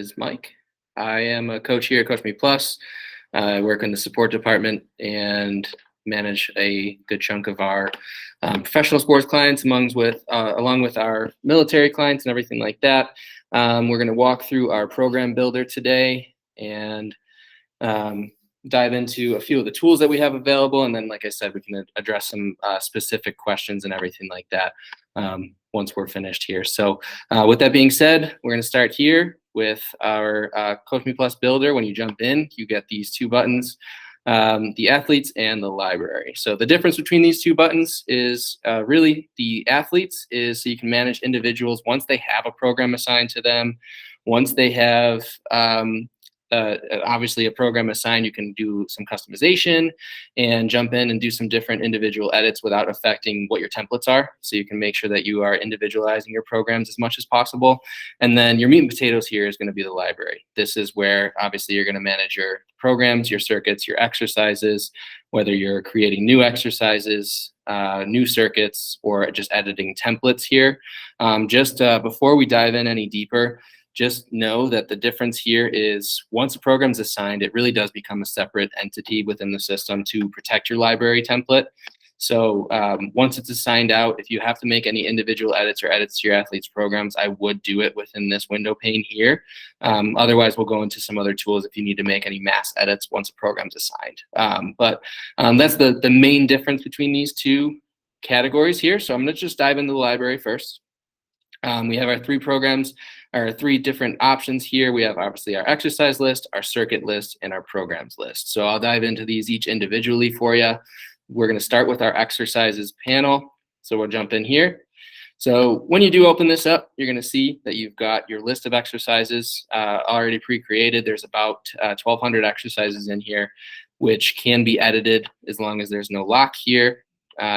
is Mike. I am a coach here at CoachMePlus. I work in the support department and manage a good chunk of our professional sports clients, along with our military clients and everything like that. We're going to walk through our program builder today and dive into a few of the tools that we have available. And then, like I said, we can address some specific questions and everything like that once we're finished here. So with that being said, we're going to start here with our CoachMePlus Builder. When you jump in, you get these two buttons, the athletes and the library. So the difference between these two buttons is really the athletes is so you can manage individuals once they have a program assigned to them. Once they have obviously a program assigned, you can do some customization and jump in and do some different individual edits without affecting what your templates are. So you can make sure that you are individualizing your programs as much as possible. And then your meat and potatoes here is going to be the library. This is where obviously you're going to manage your programs, your circuits, your exercises, whether you're creating new exercises, new circuits, or just editing templates here. Before we dive in any deeper, just know that the difference here is once a program is assigned, it really does become a separate entity within the system to protect your library template. So once it's assigned out, if you have to make any individual edits or edits to your athletes' programs, I would do it within this window pane here. Otherwise, we'll go into some other tools if you need to make any mass edits once a program's assigned. But that's the main difference between these two categories here. So I'm going to just dive into the library first. We have our three different options here. We have obviously our exercise list, our circuit list, and our programs list. So I'll dive into these each individually for you. We're going to start with our exercises panel. So we'll jump in here. So when you do open this up, you're going to see that you've got your list of exercises already pre-created. There's about 1,200 exercises in here, which can be edited as long as there's no lock here.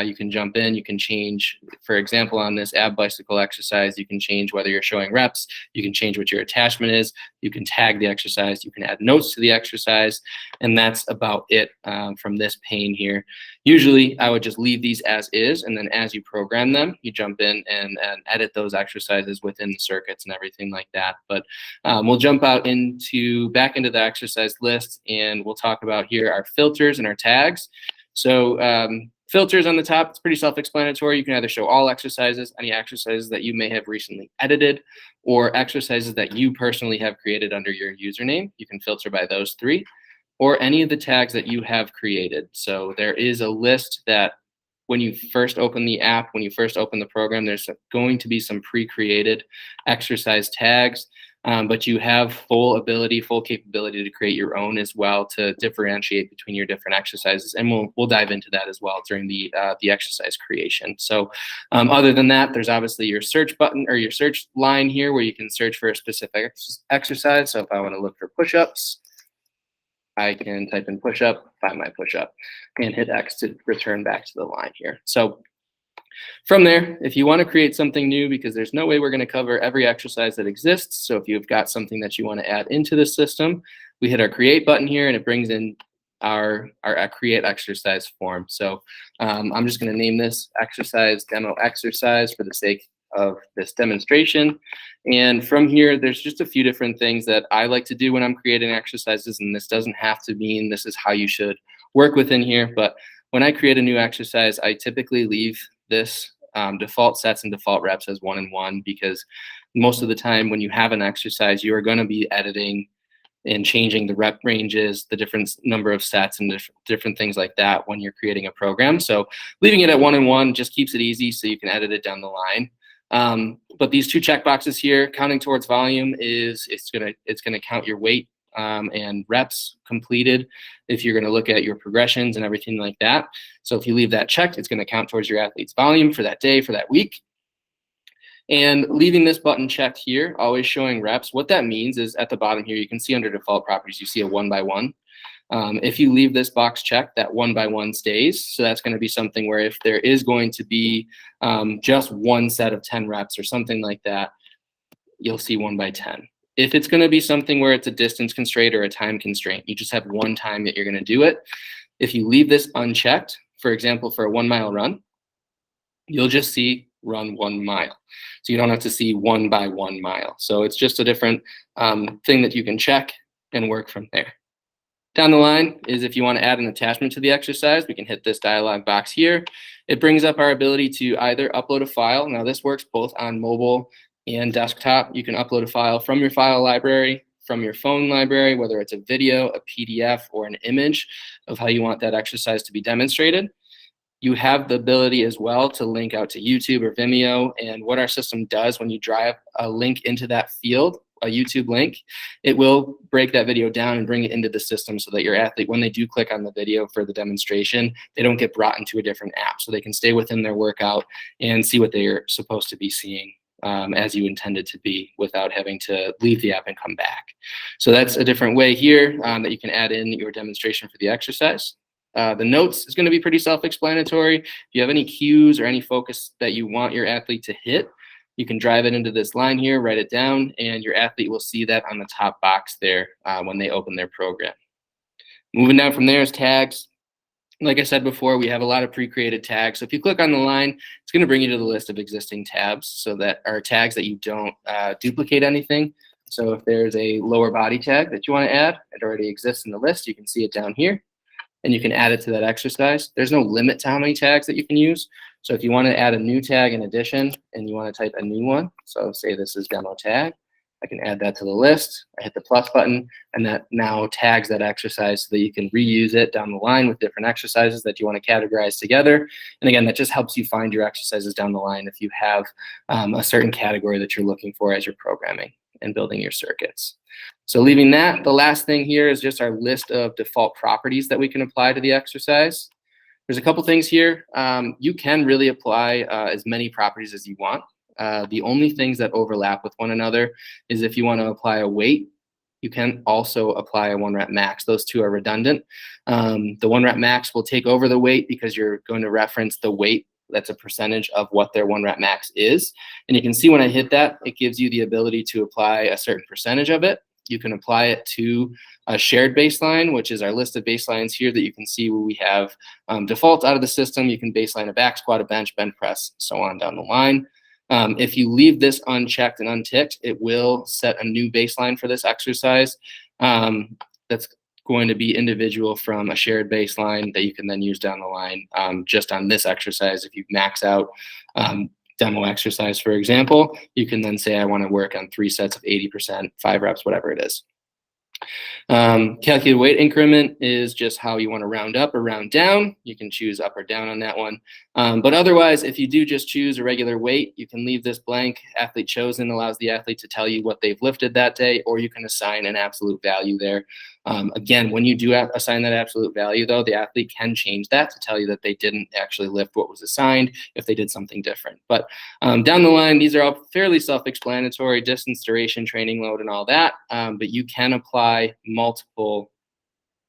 You can jump in, you can change, for example, on this ab bicycle exercise, you can change whether you're showing reps, you can change what your attachment is, you can tag the exercise, you can add notes to the exercise, and that's about it from this pane here. Usually, I would just leave these as is, and then as you program them, you jump in and edit those exercises within the circuits and everything like that. But we'll jump back into the exercise list, and we'll talk about here our filters and our tags. So filters on the top, it's pretty self-explanatory. You can either show all exercises, any exercises that you may have recently edited, or exercises that you personally have created under your username. You can filter by those three, or any of the tags that you have created. So there is a list that when you first open the app, when you first open the program, there's going to be some pre-created exercise tags. But you have full capability to create your own as well to differentiate between your different exercises, and we'll dive into that as well during the exercise creation. So other than that, there's obviously your search button or your search line here where you can search for a specific exercise. So if I want to look for push-ups, I can type in push-up, find my push-up, and hit X to return back to the line here. So from there, if you want to create something new, because there's no way we're going to cover every exercise that exists, so if you've got something that you want to add into the system, we hit our create button here and it brings in our create exercise form. So I'm just going to name this exercise demo exercise for the sake of this demonstration. And from here, there's just a few different things that I like to do when I'm creating exercises, and this doesn't have to mean this is how you should work within here, but when I create a new exercise, I typically leave this default sets and default reps as 1 and 1, because most of the time when you have an exercise, you are going to be editing and changing the rep ranges, the different number of sets and different things like that when you're creating a program. So leaving it at 1 and 1 just keeps it easy so you can edit it down the line. But these two checkboxes here, counting towards volume, it's gonna count your weight and reps completed if you're going to look at your progressions and everything like that. So if you leave that checked, it's going to count towards your athlete's volume for that day, for that week. And leaving this button checked here, always showing reps, what that means is at the bottom here, you can see under default properties, you see a 1 by 1. If you leave this box checked, that 1 by 1 stays. So that's going to be something where if there is going to be just one set of 10 reps or something like that, you'll see 1 by 10. If it's going to be something where it's a distance constraint or a time constraint, you just have one time that you're going to do it. If you leave this unchecked, for example, for a 1 mile run, you'll just see run 1 mile. So you don't have to see 1 by 1 mile. So it's just a different thing that you can check and work from there. Down the line is if you want to add an attachment to the exercise, we can hit this dialog box here. It brings up our ability to either upload a file. Now this works both on mobile and desktop. You can upload a file from your file library, from your phone library, whether it's a video, a PDF, or an image of how you want that exercise to be demonstrated. You have the ability as well to link out to YouTube or Vimeo. And what our system does when you drive a link into that field, a YouTube link, it will break that video down and bring it into the system so that your athlete, when they do click on the video for the demonstration, they don't get brought into a different app. So they can stay within their workout and see what they're supposed to be seeing as you intended to be without having to leave the app and come back. So that's a different way here that you can add in your demonstration for the exercise. The notes is going to be pretty self-explanatory. If you have any cues or any focus that you want your athlete to hit, you can drive it into this line here, write it down, and your athlete will see that on the top box there when they open their program. Moving down from there is tags. Like I said before, we have a lot of pre-created tags. So if you click on the line, it's going to bring you to the list of existing tabs so that are tags that you don't duplicate anything. So if there's a lower body tag that you want to add, it already exists in the list. You can see it down here, and you can add it to that exercise. There's no limit to how many tags that you can use. So if you want to add a new tag in addition and you want to type a new one, so say this is demo tag, I can add that to the list. I hit the plus button, and that now tags that exercise so that you can reuse it down the line with different exercises that you want to categorize together. And again, that just helps you find your exercises down the line if you have a certain category that you're looking for as you're programming and building your circuits. So leaving that, the last thing here is just our list of default properties that we can apply to the exercise. There's a couple things here. You can really apply as many properties as you want. The only things that overlap with one another is if you want to apply a weight, you can also apply a 1 rep max. Those two are redundant. The 1 rep max will take over the weight because you're going to reference the weight that's a percentage of what their 1 rep max is. And you can see when I hit that, it gives you the ability to apply a certain percentage of it. You can apply it to a shared baseline, which is our list of baselines here that you can see where we have default out of the system. You can baseline a back squat, a bench press, so on down the line. If you leave this unchecked and unticked, it will set a new baseline for this exercise that's going to be individual from a shared baseline that you can then use down the line just on this exercise. If you max out demo exercise, for example, you can then say, I want to work on 3 sets of 80%, 5 reps, whatever it is. Calculated weight increment is just how you want to round up or round down. You can choose up or down on that one. But otherwise, if you do just choose a regular weight, you can leave this blank. Athlete chosen allows the athlete to tell you what they've lifted that day, or you can assign an absolute value there. Again, when you do assign that absolute value, though, the athlete can change that to tell you that they didn't actually lift what was assigned if they did something different. But down the line, these are all fairly self-explanatory: distance, duration, training load, and all that. But you can apply multiple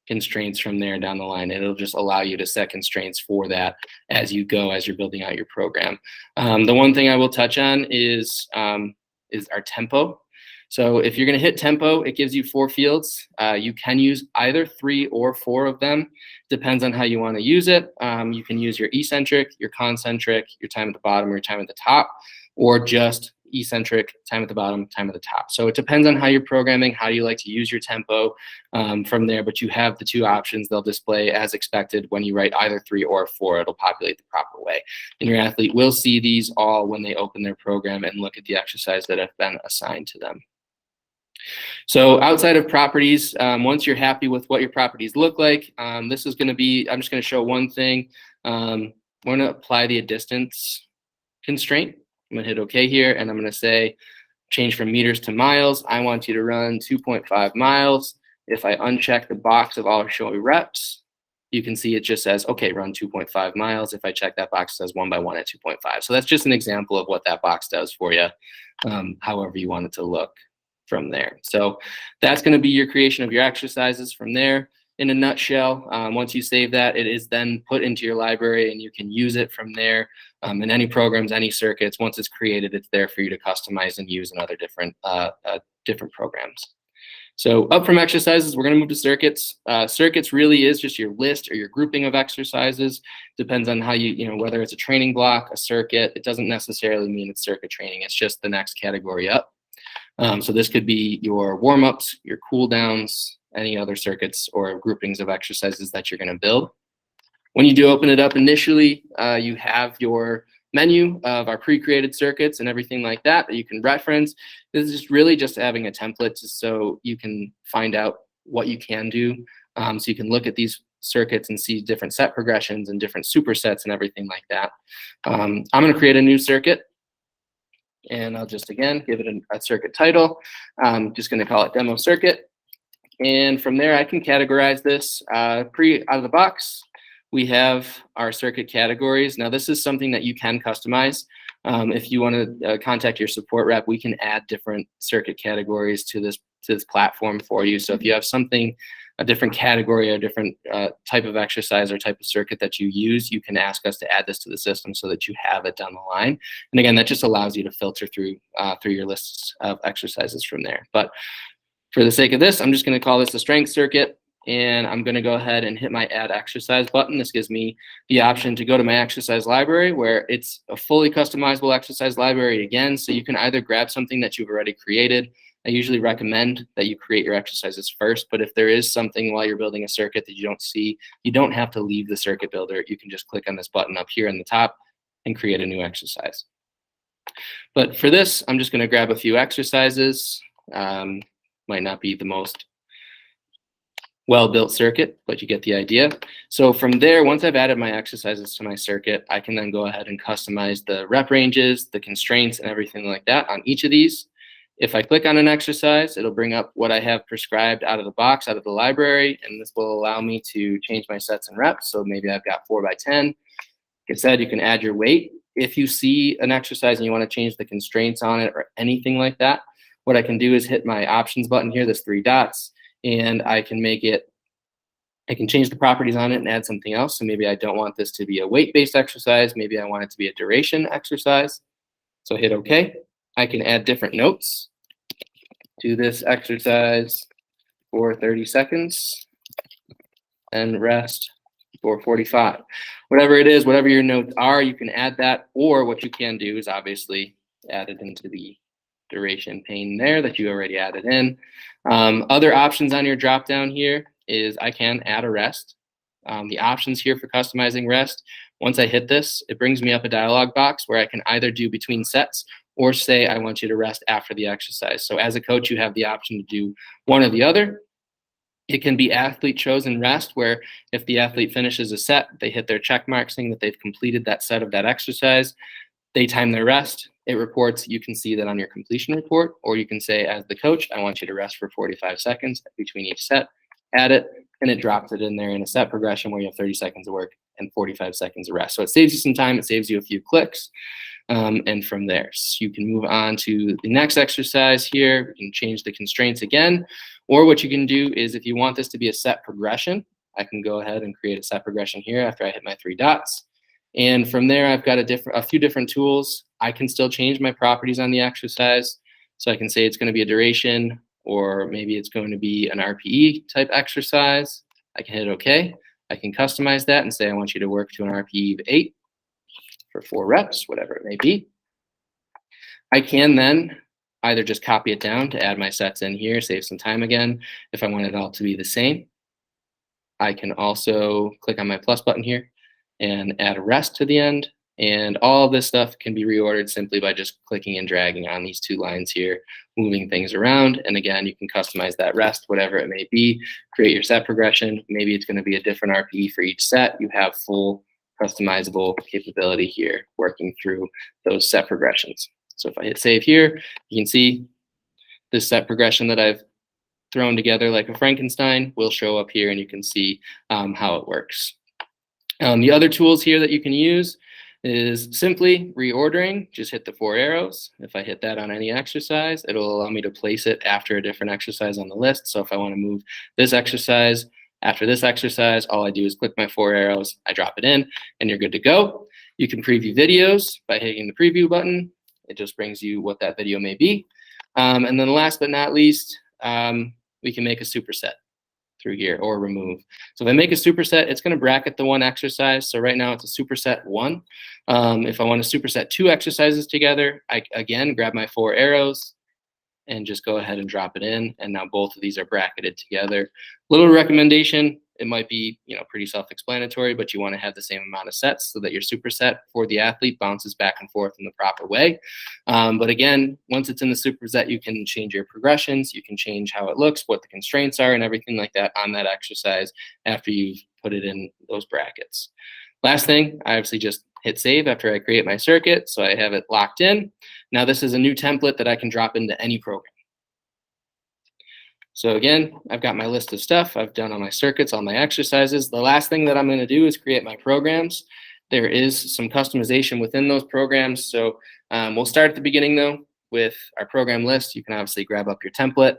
constraints from there down the line. It'll just allow you to set constraints for that as you go, as you're building out your program. The one thing I will touch on is our tempo. So if you're going to hit tempo, it gives you 4 fields. You can use either 3 or 4 of them. Depends on how you want to use it. You can use your eccentric, your concentric, your time at the bottom, or your time at the top, or just eccentric, time at the bottom, time at the top. So it depends on how you're programming, how you like to use your tempo from there, but you have the 2 options. They'll display as expected when you write either 3 or 4. It'll populate the proper way. And your athlete will see these all when they open their program and look at the exercise that have been assigned to them. So outside of properties, once you're happy with what your properties look like, this is going to be, I'm just going to show one thing. We're going to apply the distance constraint. I'm going to hit OK here, and I'm going to say change from meters to miles. I want you to run 2.5 miles. If I uncheck the box of all show reps, you can see it just says, OK, run 2.5 miles. If I check that box, it says 1 by 1 at 2.5. So that's just an example of what that box does for you, however you want it to look from there. So that's going to be your creation of your exercises from there. In a nutshell, once you save that, it is then put into your library, and you can use it from there in any programs, any circuits. Once it's created, it's there for you to customize and use in other different programs. So up from exercises, we're going to move to circuits. Circuits really is just your list or your grouping of exercises. Depends on how whether it's a training block, a circuit. It doesn't necessarily mean it's circuit training. It's just the next category up. So this could be your warm-ups, your cool-downs, any other circuits or groupings of exercises that you're going to build. When you do open it up initially, you have your menu of our pre-created circuits and everything like that you can reference. This is really just having a template so you can find out what you can do. So you can look at these circuits and see different set progressions and different supersets and everything like that. I'm going to create a new circuit, and I'll just, again, give it a circuit title. I'm just going to call it demo circuit. And from there, I can categorize this out of the box. We have our circuit categories. Now, this is something that you can customize. If you want to contact your support rep, we can add different circuit categories to this platform for you. So if you have something, a different category or a different type of exercise or type of circuit that you use, you can ask us to add this to the system so that you have it down the line. And again, that just allows you to filter through your lists of exercises from there. But for the sake of this, I'm just going to call this a strength circuit, and I'm going to go ahead and hit my add exercise button. This gives me the option to go to my exercise library, where it's a fully customizable exercise library again. So you can either grab something that you've already created. I usually recommend that you create your exercises first, but if there is something while you're building a circuit that you don't see, you don't have to leave the circuit builder. You can just click on this button up here in the top and create a new exercise. But for this, I'm just going to grab a few exercises. Might not be the most well-built circuit, but you get the idea. So from there, once I've added my exercises to my circuit, I can then go ahead and customize the rep ranges, the constraints, and everything like that on each of these. If I click on an exercise, it'll bring up what I have prescribed out of the box, out of the library, and this will allow me to change my sets and reps. So maybe I've got 4x10. Like I said, you can add your weight. If you see an exercise and you want to change the constraints on it or anything like that, what I can do is hit my options button here, this 3 dots, and I can change the properties on it and add something else. So maybe I don't want this to be a weight-based exercise. Maybe I want it to be a duration exercise. So hit OK. I can add different notes to this exercise for 30 seconds and rest for 45. Whatever it is, whatever your notes are, you can add that. Or what you can do is obviously add it into the duration pane there that you already added in. Other options on your drop down here is I can add a rest. The options here for customizing rest, once I hit this, it brings me up a dialog box where I can either do between sets or say I want you to rest after the exercise. So as a coach, you have the option to do one or the other. It can be athlete chosen rest, where if the athlete finishes a set, they hit their check mark saying that they've completed that set of that exercise. They time their rest, it reports, you can see that on your completion report, or you can say, as the coach, I want you to rest for 45 seconds between each set, add it, and it drops it in there in a set progression where you have 30 seconds of work and 45 seconds of rest. So it saves you some time, it saves you a few clicks, and from there, so you can move on to the next exercise here. You can change the constraints again, or what you can do is if you want this to be a set progression, I can go ahead and create a set progression here after I hit my 3 dots. And from there, I've got a few different tools. I can still change my properties on the exercise. So I can say it's going to be a duration, or maybe it's going to be an RPE type exercise. I can hit OK. I can customize that and say I want you to work to an RPE of 8 for 4 reps, whatever it may be. I can then either just copy it down to add my sets in here, save some time again. If I want it all to be the same, I can also click on my plus button here and add a rest to the end. And all of this stuff can be reordered simply by just clicking and dragging on these 2 lines here, moving things around. And again, you can customize that rest, whatever it may be, create your set progression. Maybe it's going to be a different RPE for each set. You have full customizable capability here, working through those set progressions. So if I hit save here, you can see this set progression that I've thrown together like a Frankenstein will show up here, and you can see how it works. The other tools here that you can use is simply reordering. Just hit the 4 arrows. If I hit that on any exercise, it'll allow me to place it after a different exercise on the list. So if I want to move this exercise after this exercise, all I do is click my 4 arrows, I drop it in, and you're good to go. You can preview videos by hitting the preview button. It just brings you what that video may be. And then last but not least, we can make a superset through here or remove. So if I make a superset, it's going to bracket the one exercise. So right now it's a superset 1. If I want to superset 2 exercises together, I again grab my 4 arrows and just go ahead and drop it in. And now both of these are bracketed together. Little recommendation, it might be pretty self-explanatory, but you want to have the same amount of sets so that your superset for the athlete bounces back and forth in the proper way. But again, once it's in the superset, you can change your progressions, you can change how it looks, what the constraints are, and everything like that on that exercise after you've put it in those brackets. Last thing, I obviously just hit save after I create my circuit, so I have it locked in. Now this is a new template that I can drop into any program. So again, I've got my list of stuff. I've done all my circuits, all my exercises. The last thing that I'm going to do is create my programs. There is some customization within those programs. So we'll start at the beginning though with our program list. You can obviously grab up your template,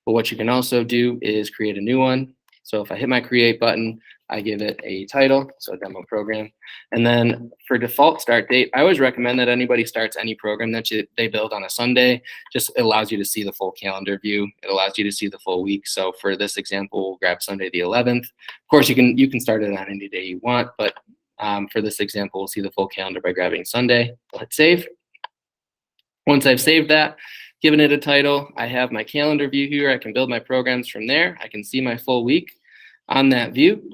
but what you can also do is create a new one. So if I hit my create button, I give it a title, so demo program. And then for default start date, I always recommend that anybody starts any program that they build on a Sunday. Just allows you to see the full calendar view. It allows you to see the full week. So for this example, we'll grab Sunday the 11th. Of course, you can start it on any day you want, but for this example, we'll see the full calendar by grabbing Sunday. We'll hit save. Once I've saved that, given it a title, I have my calendar view here. I can build my programs from there. I can see my full week on that view.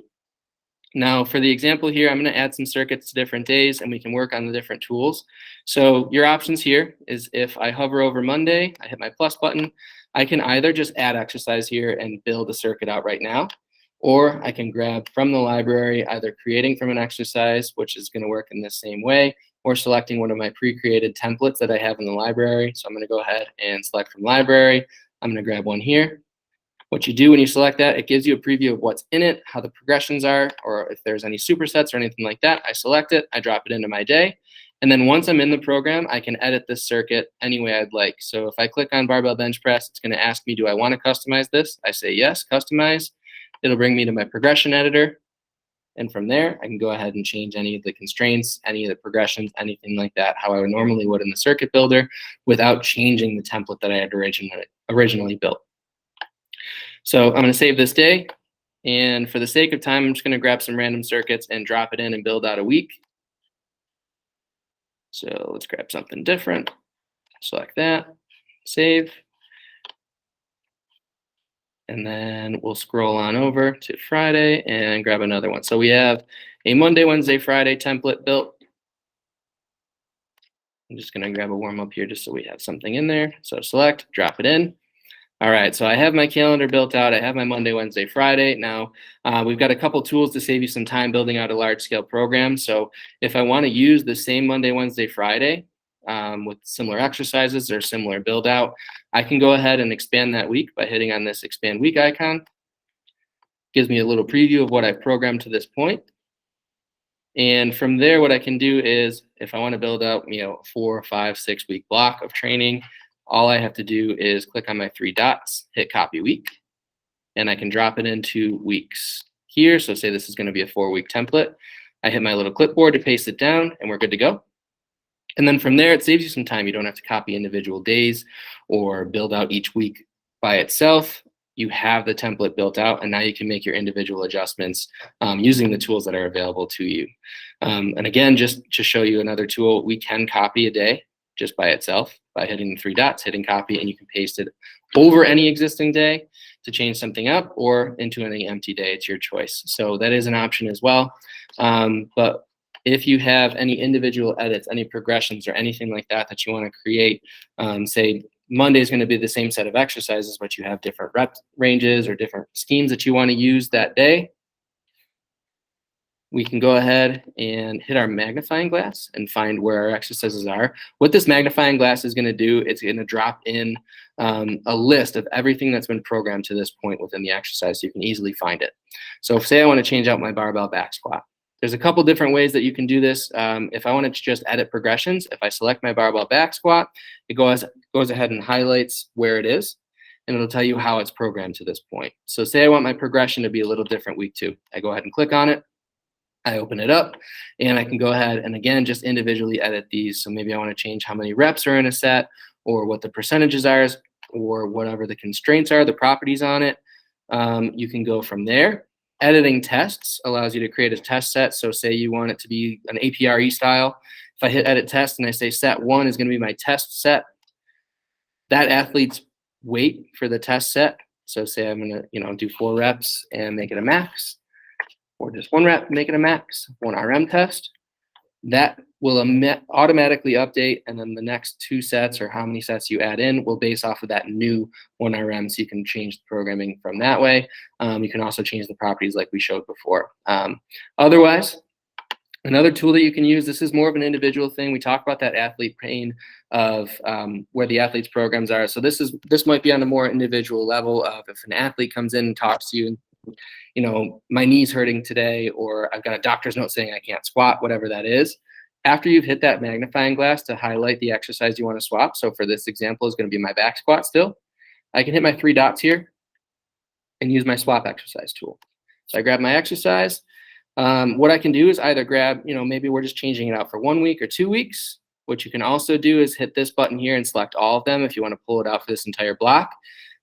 Now for the example here, I'm going to add some circuits to different days and we can work on the different tools. So your options here is if I hover over Monday, I hit my plus button, I can either just add exercise here and build a circuit out right now, or I can grab from the library, either creating from an exercise, which is going to work in the same way, or selecting one of my pre-created templates that I have in the library. So I'm going to go ahead and select from library. I'm going to grab one here. What you do when you select that, it gives you a preview of what's in it, how the progressions are, or if there's any supersets or anything like that. I select it, I drop it into my day. And then once I'm in the program, I can edit this circuit any way I'd like. So if I click on barbell bench press, it's going to ask me, do I want to customize this? I say yes, customize. It'll bring me to my progression editor. And from there, I can go ahead and change any of the constraints, any of the progressions, anything like that, how I normally would in the circuit builder without changing the template that I had originally built. So I'm going to save this day, and for the sake of time, I'm just going to grab some random circuits and drop it in and build out a week. So let's grab something different, select that, save, and then we'll scroll on over to Friday and grab another one. So we have a Monday, Wednesday, Friday template built. I'm just going to grab a warm up here just so we have something in there. So select, drop it in. All right, so I have my calendar built out. I have my Monday, Wednesday, Friday. Now, we've got a couple tools to save you some time building out a large-scale program. So if I want to use the same Monday, Wednesday, Friday with similar exercises or similar build out, I can go ahead and expand that week by hitting on this expand week icon. Gives me a little preview of what I've programmed to this point. And from there, what I can do is if I want to build out, 4, 5, 6 week block of training, all I have to do is click on my 3 dots, hit copy week, and I can drop it into weeks here. So say this is going to be a 4-week template. I hit my little clipboard to paste it down and we're good to go. And then from there, it saves you some time. You don't have to copy individual days or build out each week by itself. You have the template built out and now you can make your individual adjustments using the tools that are available to you. And again, just to show you another tool, we can copy a day just by itself by hitting the 3 dots, hitting copy, and you can paste it over any existing day to change something up or into any empty day. It's your choice. So that is an option as well. But if you have any individual edits, any progressions or anything like that that you want to create, say Monday is going to be the same set of exercises, but you have different rep ranges or different schemes that you want to use that day, we can go ahead and hit our magnifying glass and find where our exercises are. What this magnifying glass is going to do, it's going to drop in a list of everything that's been programmed to this point within the exercise so you can easily find it. So say I want to change out my barbell back squat. There's a couple different ways that you can do this. If I wanted to just edit progressions, if I select my barbell back squat, it goes ahead and highlights where it is, and it'll tell you how it's programmed to this point. So say I want my progression to be a little different week 2. I go ahead and click on it. I open it up and I can go ahead and again just individually edit these. So maybe I want to change how many reps are in a set or what the percentages are. or whatever the constraints are, the properties on it. You can go from there. Editing tests allows you to create a test set. So say you want it to be an APRE style. If I hit edit test and I say set 1 is going to be my test set, that athlete's weight for the test set. So say I'm going to, do 4 reps and make it a max, or just 1 rep, make it a max, 1 RM test. That will automatically update, and then the next 2 sets, or how many sets you add in, will base off of that new 1 RM, so you can change the programming from that way. You can also change the properties like we showed before. Otherwise, another tool that you can use, this is more of an individual thing. We talk about that athlete pane of where the athlete's programs are. So this might be on a more individual level of if an athlete comes in and talks to you, my knee's hurting today, or I've got a doctor's note saying I can't squat, whatever that is. After you've hit that magnifying glass to highlight the exercise you want to swap, so for this example is going to be my back squat still, I can hit my 3 dots here and use my swap exercise tool. So I grab my exercise. What I can do is either grab, maybe we're just changing it out for 1 week or 2 weeks. What you can also do is hit this button here and select all of them if you want to pull it out for this entire block.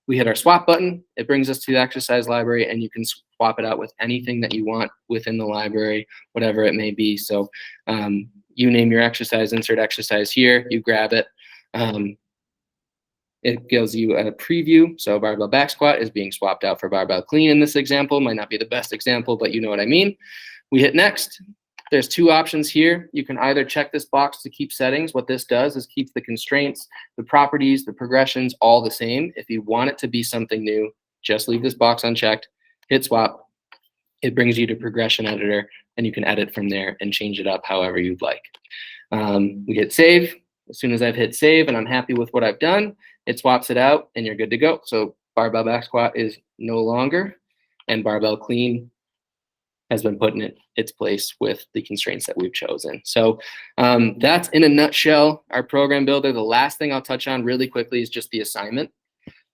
We hit our swap button. It brings us to the exercise library, and you can swap it out with anything that you want within the library, whatever it may be. So you name your exercise, insert exercise here, you grab it. It gives you a preview. So barbell back squat is being swapped out for barbell clean in this example. Might not be the best example, but you know what I mean. We hit next. There's 2 options here. You can either check this box to keep settings. What this does is keeps the constraints, the properties, the progressions all the same. If you want it to be something new, just leave this box unchecked, hit swap. It brings you to progression editor, and you can edit from there and change it up however you'd like. We hit save. As soon as I've hit save and I'm happy with what I've done, it swaps it out and you're good to go. So barbell back squat is no longer, and barbell clean has been put in its place with the constraints that we've chosen. So that's in a nutshell our program builder. The last thing I'll touch on really quickly is just the assignment.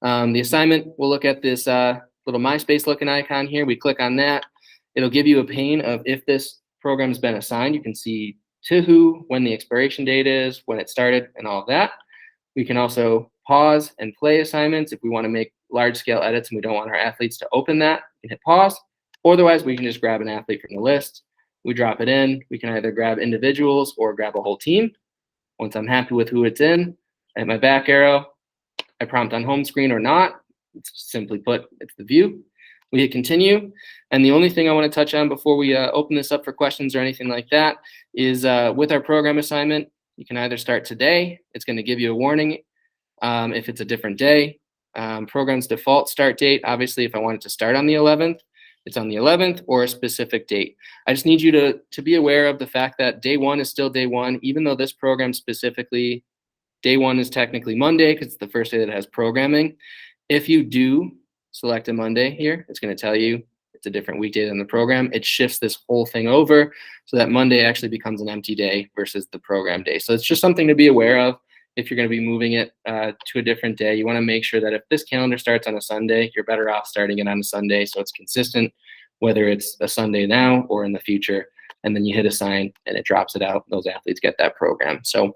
The assignment, we'll look at this little MySpace looking icon here. We click on that. It'll give you a pane of if this program's been assigned. You can see to who, when the expiration date is, when it started, and all of that. We can also pause and play assignments if we want to make large scale edits and we don't want our athletes to open that. We can hit pause. Otherwise, we can just grab an athlete from the list. We drop it in. We can either grab individuals or grab a whole team. Once I'm happy with who it's in, I hit my back arrow. I prompt on home screen or not. It's simply put, it's the view. We hit continue. And the only thing I want to touch on before we open this up for questions or anything like that is with our program assignment, you can either start today. It's going to give you a warning if it's a different day. Program's default start date, obviously, if I want it to start on the 11th, it's on the 11th or a specific date. I just need you to be aware of the fact that day 1 is still day 1, even though this program specifically, day 1 is technically Monday because it's the first day that it has programming. If you do select a Monday here, it's going to tell you it's a different weekday than the program. It shifts this whole thing over so that Monday actually becomes an empty day versus the program day. So it's just something to be aware of. If you're going to be moving it to a different day, you want to make sure that if this calendar starts on a Sunday, you're better off starting it on a Sunday so it's consistent, whether it's a Sunday now or in the future. And then you hit assign and it drops it out. Those athletes get that program. So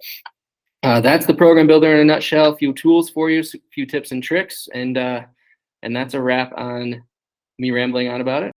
that's the program builder in a nutshell. A few tools for you, a few tips and tricks, and that's a wrap on me rambling on about it.